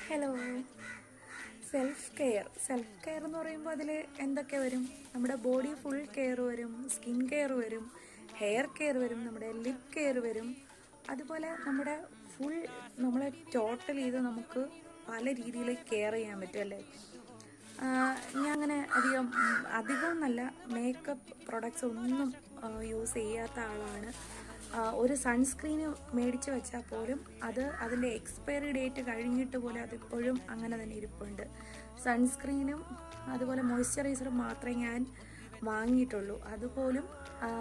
Hello. Self care എന്ന് പറയുമ്പോൾ അതിൽ എന്തൊക്കെ വരും? നമ്മുടെ ബോഡി ഫുൾ കെയർ വരും, സ്കിൻ കെയർ വരും, ഹെയർ കെയർ വരും, നമ്മുടെ ലിപ് കെയർ വരും. അതുപോലെ നമ്മുടെ ഫുൾ നമ്മളെ ടോട്ടൽ ചെയ്ത് നമുക്ക് പല രീതിയിൽ കെയർ ചെയ്യാൻ പറ്റും അല്ലേ? ഞാൻ അങ്ങനെ അധികം നല്ല മേക്കപ്പ് പ്രൊഡക്ട്സ് ഒന്നും യൂസ് ചെയ്യാത്ത ആളാണ്. ഒരു സൺസ്ക്രീന് മേടിച്ച് വെച്ചാൽ പോലും അതിൻ്റെ എക്സ്പയറി ഡേറ്റ് കഴിഞ്ഞിട്ട് പോലും അതിപ്പോഴും അങ്ങനെ തന്നെ ഇരിപ്പുണ്ട്. സൺസ്ക്രീനും അതുപോലെ മോയ്സ്ചറൈസറും മാത്രമേ ഞാൻ വാങ്ങിയിട്ടുള്ളൂ. അതുപോലും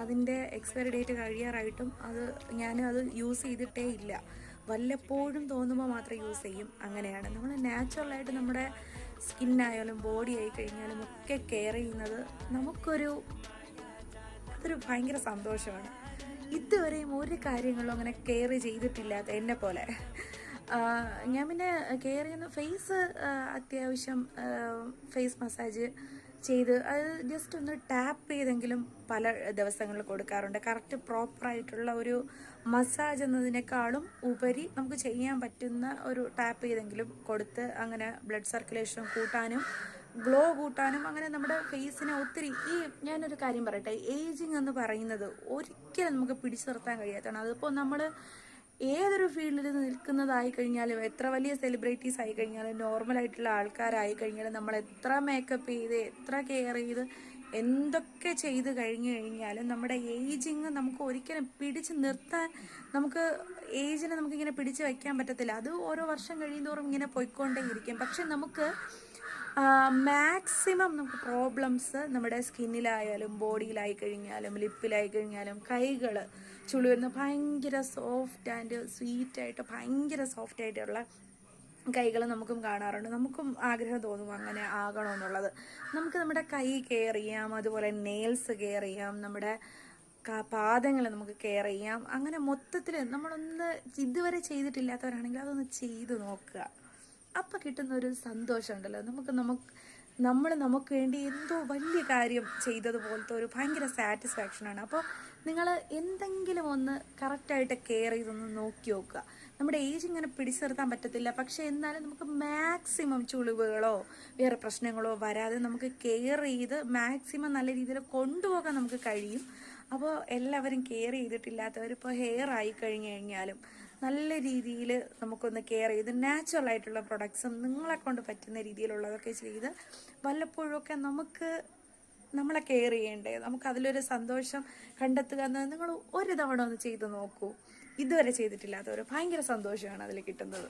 അതിൻ്റെ എക്സ്പയറി ഡേറ്റ് കഴിയാറായിട്ടും ഞാനത് യൂസ് ചെയ്തിട്ടേ ഇല്ല. വല്ലപ്പോഴും തോന്നുമ്പോൾ മാത്രം യൂസ് ചെയ്യും. അങ്ങനെയാണ് നമ്മൾ നാച്ചുറലായിട്ട് നമ്മുടെ സ്കിന്നായാലും ബോഡി ആയി കഴിഞ്ഞാലും ഒക്കെ കെയർ ചെയ്യുന്നത് അതൊരു ഭയങ്കര സന്തോഷമാണ്. ഇതുവരെയും ഒരു കാര്യങ്ങളും അങ്ങനെ കെയർ ചെയ്തിട്ടില്ലാത്ത എന്നെ പോലെ. ഞാൻ പിന്നെ കെയർ ചെയ്യുന്ന ഫേസ് അത്യാവശ്യം ഫേസ് മസാജ് ചെയ്ത് അത് ജസ്റ്റ് ഒന്ന് ടാപ്പ് ചെയ്തെങ്കിലും പല ദിവസങ്ങളിൽ കൊടുക്കാറുണ്ട്. കറക്റ്റ് പ്രോപ്പറായിട്ടുള്ള ഒരു മസാജ് എന്നതിനേക്കാളും ഉപരി നമുക്ക് ചെയ്യാൻ പറ്റുന്ന ഒരു ടാപ്പ് ചെയ്തെങ്കിലും കൊടുത്ത് അങ്ങനെ ബ്ലഡ് സർക്കുലേഷൻ കൂട്ടാനും ഗ്ലോ കൂട്ടാനും അങ്ങനെ നമ്മുടെ ഫേസിനെ ഒത്തിരി ഞാനൊരു കാര്യം പറയട്ടെ, ഏജിങ് എന്ന് പറയുന്നത് ഒരിക്കലും നമുക്ക് പിടിച്ചു നിർത്താൻ കഴിയാത്തതാണ്. അതിപ്പോൾ നമ്മൾ ഏതൊരു ഫീൽഡിൽ നിൽക്കുന്നതായി കഴിഞ്ഞാലും എത്ര വലിയ സെലിബ്രിറ്റീസ് ആയി കഴിഞ്ഞാലും നോർമലായിട്ടുള്ള ആൾക്കാരായി കഴിഞ്ഞാലും നമ്മൾ എത്ര മേക്കപ്പ് ചെയ്ത് എത്ര കെയർ ചെയ്ത് എന്തൊക്കെ ചെയ്ത് കഴിഞ്ഞു കഴിഞ്ഞാലും നമ്മുടെ ഏജിങ് നമുക്ക് ഒരിക്കലും പിടിച്ച് നിർത്താൻ ഏജിനെ നമുക്കിങ്ങനെ പിടിച്ച് വയ്ക്കാൻ പറ്റത്തില്ല. അത് ഓരോ വർഷം കഴിയുന്തോറും ഇങ്ങനെ പോയിക്കൊണ്ടേയിരിക്കും. പക്ഷെ നമുക്ക് മാക്സിമം നമുക്ക് പ്രോബ്ലംസ് നമ്മുടെ സ്കിന്നിലായാലും ബോഡിയിലായി കഴിഞ്ഞാലും ലിപ്പിലായി കഴിഞ്ഞാലും കൈകൾ ചുളി വരുന്ന ഭയങ്കര സോഫ്റ്റ് ആൻഡ് സ്വീറ്റായിട്ട് ഭയങ്കര സോഫ്റ്റ് ആയിട്ടുള്ള കൈകൾ നമുക്കും കാണാറുണ്ട്. നമുക്കും ആഗ്രഹം തോന്നും അങ്ങനെ ആകണമെന്നുള്ളത്. നമുക്ക് നമ്മുടെ കൈ കെയർ ചെയ്യാം, അതുപോലെ നെയിൽസ് കെയർ ചെയ്യാം, നമ്മുടെ പാദങ്ങൾ നമുക്ക് കെയർ ചെയ്യാം. അങ്ങനെ മൊത്തത്തിൽ നമ്മളൊന്ന് ഇതുവരെ ചെയ്തിട്ടില്ലാത്തവരാണെങ്കിൽ അതൊന്ന് ചെയ്ത് നോക്കുക. അപ്പം കിട്ടുന്ന ഒരു സന്തോഷം ഉണ്ടല്ലോ, നമുക്ക് വേണ്ടി എന്തോ വലിയ കാര്യം ചെയ്തതുപോലത്തെ ഒരു ഭയങ്കര സാറ്റിസ്ഫാക്ഷനാണ്. അപ്പോൾ നിങ്ങൾ എന്തെങ്കിലും ഒന്ന് കറക്റ്റായിട്ട് കെയർ ചെയ്തൊന്ന് നോക്കി നോക്കുക. നമ്മുടെ ഏജ് ഇങ്ങനെ പിടിച്ചു നിർത്താൻ പറ്റത്തില്ല, പക്ഷെ എന്നാലും നമുക്ക് മാക്സിമം ചുളിവുകളോ വേറെ പ്രശ്നങ്ങളോ വരാതെ നമുക്ക് കെയർ ചെയ്ത് മാക്സിമം നല്ല രീതിയിൽ കൊണ്ടുപോകാൻ നമുക്ക് കഴിയും. അപ്പോൾ എല്ലാവരും കെയർ ചെയ്തിട്ടില്ലാത്തവർ ഇപ്പോൾ ഹെയർ ആയി കഴിഞ്ഞു കഴിഞ്ഞാലും നല്ല രീതിയിൽ നമുക്കൊന്ന് കെയർ ചെയ്ത് നാച്ചുറൽ ആയിട്ടുള്ള പ്രൊഡക്ട്സും നിങ്ങളെ കൊണ്ട് പറ്റുന്ന രീതിയിലുള്ളതൊക്കെ ചെയ്ത് വല്ലപ്പോഴൊക്കെ നമ്മളെ കെയർ ചെയ്യേണ്ടേ, നമുക്ക് അതിലൊരു സന്തോഷം കണ്ടെത്തുക എന്നത് നിങ്ങൾ ഒരു തവണ ഒന്ന് ചെയ്ത് നോക്കൂ. ഇതുവരെ ചെയ്തിട്ടില്ലാത്തവർ ഭയങ്കര സന്തോഷമാണ് അതിൽ കിട്ടുന്നത്.